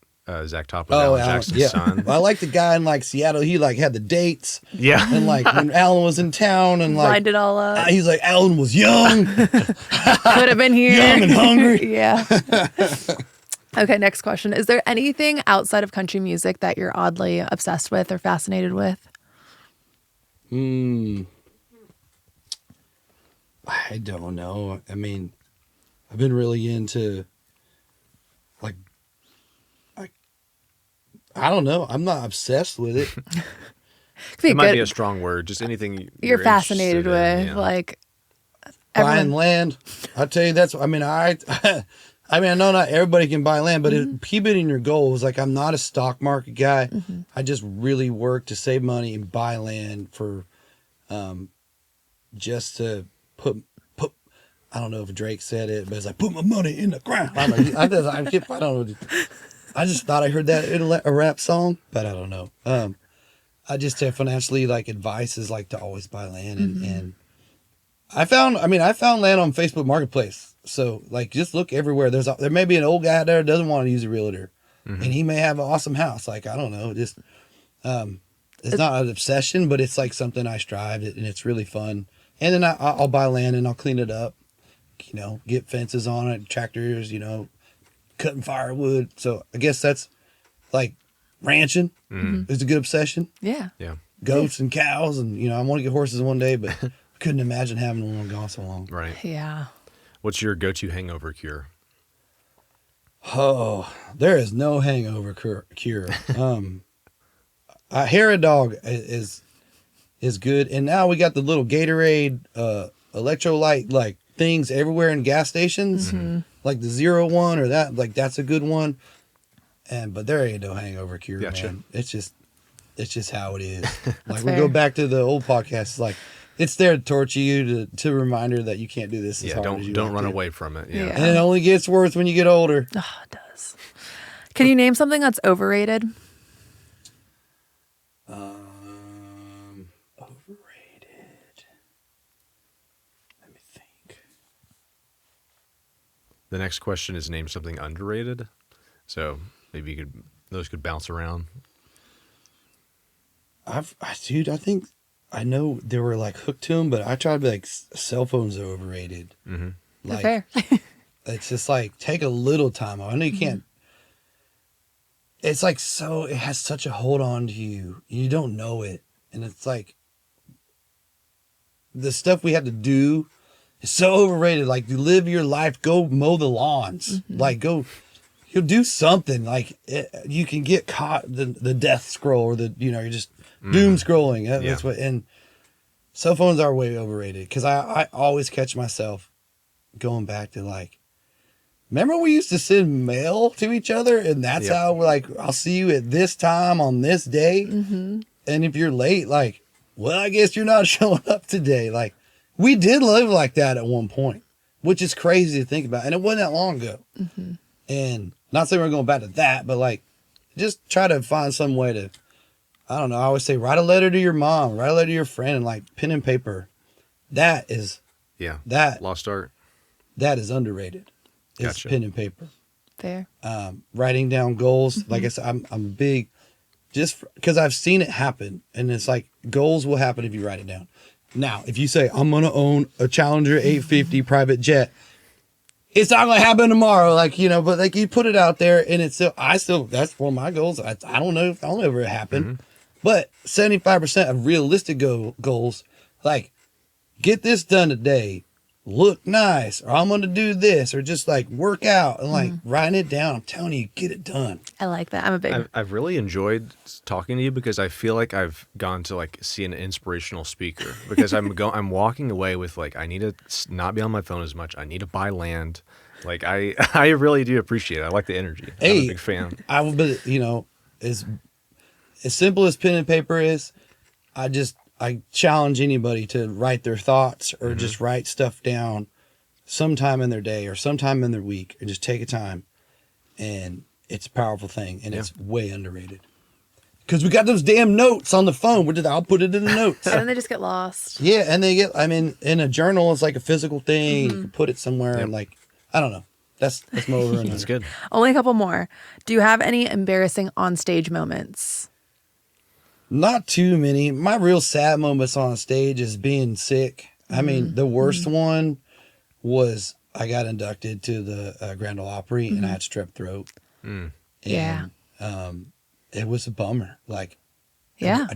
Zach Top was Alan Jackson's yeah. son? I like the guy in like Seattle. He like had the dates, Yeah. and like when Alan was in town, and like Lined it all up. he's like Alan was young, Could have been here. young and hungry. Yeah. Okay, next question. Is there anything outside of country music that you're oddly obsessed with or fascinated with? I don't know. I mean, I've been really into like I don't know. I'm not obsessed with it. Could be It might good- be a strong word. Just anything you're fascinated interested with, in, yeah. like Buying everyone. land. I tell you, that's. I mean, I know not everybody can buy land, but keep it in your goals. Like, I'm not a stock market guy. I just really work to save money and buy land for, just to put. I don't know if Drake said it, but it's like put my money in the ground. I don't know. I don't know. I just thought I heard that in a rap song, but I don't know. I just have financially like advice is like to always buy land and I found land on Facebook Marketplace. So like just look everywhere. There may be an old guy out there that doesn't want to use a realtor, and he may have an awesome house. Like I don't know, just it's not an obsession, but it's like something I strive at, and it's really fun. And then I'll buy land and I'll clean it up, get fences on it, tractors, cutting firewood. So I guess that's like ranching is a good obsession. Yeah. Yeah. Goats and cows, and I want to get horses one day, but couldn't imagine having one gone so long. Right. Yeah. What's your go-to hangover cure? Oh, there is no hangover cure. Hair Dog is good, and now we got the little Gatorade electrolyte like things everywhere in gas stations, like the 01 or that, like that's a good one. But there ain't no hangover cure, Gotcha. man. It's just how it is. Like we fair. go back to the old podcast. It's like it's there to torture you to reminder that you can't do this as Yeah, hard as you don't want run to. away from it. Yeah. Yeah. And it only gets worse when you get older. Oh, it does. Can you name something that's overrated? Overrated. Let me think. The next question is name something underrated. So maybe those could bounce around. Dude, I think I know they were like hooked to them, but I tried to be like cell phones are overrated. Mm-hmm. Like Fair. it's just like take a little time off. I know you can't. It's like so it has such a hold on to you. You don't know it, and it's like the stuff we had to do is so overrated. Like you live your life, go mow the lawns, like go. You'll do something like you can get caught the death scroll or you're just doom scrolling. That's Yeah. what, and cell phones are way overrated because I always catch myself going back to like, remember when we used to send mail to each other and that's Yep. how we're like, I'll see you at this time on this day. And if you're late, like, well, I guess you're not showing up today. Like we did live like that at one point, which is crazy to think about. And it wasn't that long ago. And not saying we're going back to that, but like, just try to find some way to, I don't know. I always say, write a letter to your mom, write a letter to your friend, and like pen and paper. That is Yeah. that Lost art. that is underrated. It's Gotcha. pen and paper. Fair. Writing down goals. Like I said, I'm big, just because I've seen it happen, and it's like goals will happen if you write it down. Now, if you say I'm gonna own a Challenger 850 private jet. It's not gonna happen tomorrow, like but like you put it out there, and it's still that's one of my goals. I don't know if I'll ever happen, but 75% of realistic goals, like get this done today, look nice, or I'm gonna do this, or just like work out and like writing it down. I'm telling you, get it done. I like that. I'm a big. I've really enjoyed talking to you because I feel like I've gone to like see an inspirational speaker because I'm walking away with like I need to not be on my phone as much. I need to buy land. Like I really do appreciate it. I like the energy. I'm Hey. a big fan. I will, but as simple as pen and paper is, I challenge anybody to write their thoughts or just write stuff down sometime in their day or sometime in their week and just take a time. And it's a powerful thing and it's way underrated. Because we got those damn notes on the phone. I'll put it in the notes. and then they just get lost. Yeah, and in a journal, it's like a physical thing. You can put it somewhere and like, I don't know. That's more over and That's under. good. Only a couple more. Do you have any embarrassing on-stage moments? Not too many. My real sad moments on stage is being sick. I mean, the worst one was I got inducted to the Grand Ole Opry and I had strep throat. And, Yeah. it was a bummer. Like, Yeah.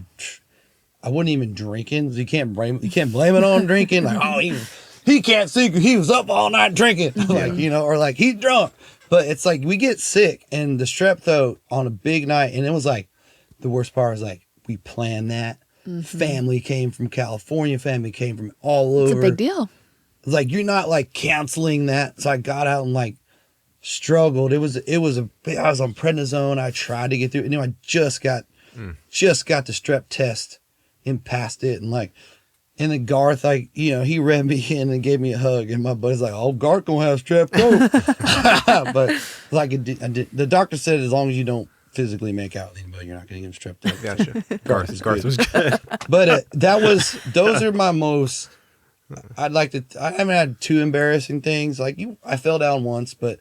I wasn't even drinking. You can't blame it on drinking. Like, oh, he can't sing. He was up all night drinking. Like, or like he's drunk. But it's like we get sick and the strep throat on a big night. And it was like, the worst part was like, we planned that. Family came from California. Family came from all over. It's a big deal. Like, you're not like canceling that. So I got out and like struggled. I was on prednisone. I tried to get through. I just got the strep test and passed it. And like, and then Garth, like, he read me in and gave me a hug. And my buddy's like, oh, Garth gonna have strep throat. But like, the doctor said as long as you don't physically make out with anybody, you're not gonna get strep throat. Gotcha. is Garth good. was good. But those are my most. I haven't had too embarrassing things. Like I fell down once, but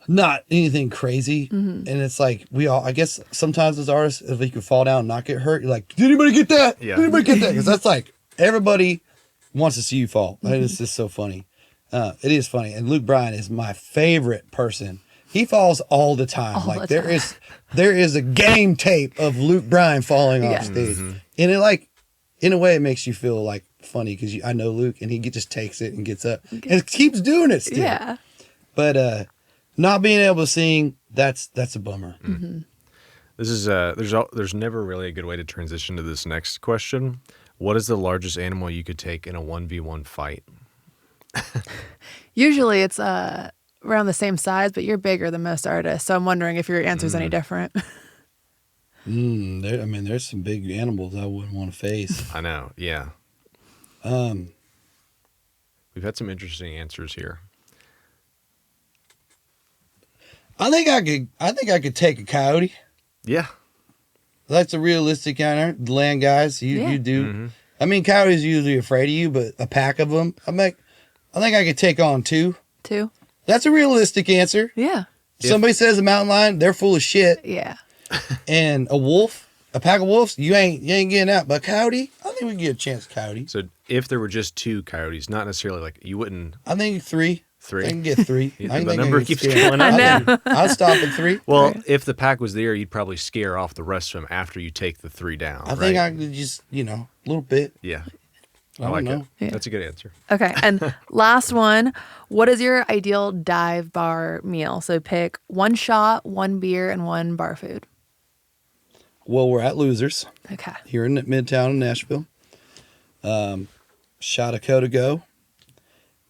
not anything crazy. And it's like I guess sometimes as artists, if you could fall down and not get hurt, you're like, did anybody get that? Yeah. Did anybody get that? Because that's like everybody wants to see you fall. It's just so funny. It is funny. And Luke Bryan is my favorite person. He falls all the time. All the time. There is a game tape of Luke Bryan falling off Yes. stage, and it like, in a way, it makes you feel like funny because I know Luke, and he just takes it and gets up and keeps doing it still. Yeah. But not being able to sing, that's a bummer. This is there's never really a good way to transition to this next question, What is the largest animal you could take in a 1v1 fight? Usually it's around the same size, but you're bigger than most artists. So I'm wondering if your answer's any different. There's some big animals I wouldn't want to face. I know. Yeah. Um, We've had some interesting answers here. I think I could take a coyote. Yeah. That's a realistic answer. The land guys, you do. Mm-hmm. I mean, coyotes are usually afraid of you, but a pack of them, I think I could take on 2. 2? That's a realistic answer. Yeah. Somebody says a mountain lion, they're full of shit. Yeah. And a wolf, a pack of wolves, you ain't getting out. But coyote, I think we can get a chance, coyote. So if there were just 2 coyotes, not necessarily like you wouldn't. I think 3. 3? I can get 3. The number keeps going I up. know. I'll stop at 3. Well, if the pack was there, you'd probably scare off the rest of them after you take the 3 down. I think I could just, a little bit. Yeah. I don't know. Yeah. That's a good answer. Okay. And last one, what is your ideal dive bar meal? So pick 1 shot, 1 beer, and 1 bar food. Well, we're at Losers Okay. here in Midtown in Nashville. Shot of Coda Go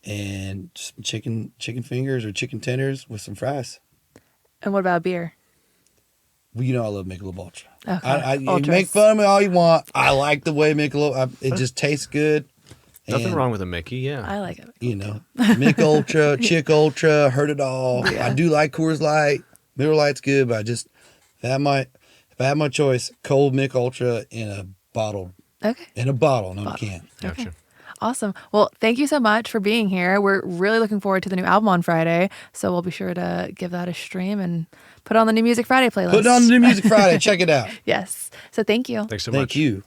and some chicken fingers or chicken tenders with some fries. And what about beer? Well, you know I love Michelob Ultra. Okay. You Ultras. make fun of me all you want. I like the way Michelob. It just tastes good. Nothing And, wrong with a Mickey. Yeah. I like it. Mick Ultra, Chick Ultra, heard it all. Yeah. I do like Coors Light. Miller Lite's good, but if I had my choice, cold Mick Ultra in a bottle, Okay. not a can. Gotcha. Okay. Awesome. Well, thank you so much for being here. We're really looking forward to the new album on Friday. So we'll be sure to give that a stream and put on the new Music Friday playlist. Put it on the New Music Friday. Check it out. Yes. So thank you. Thanks so Thank much. you.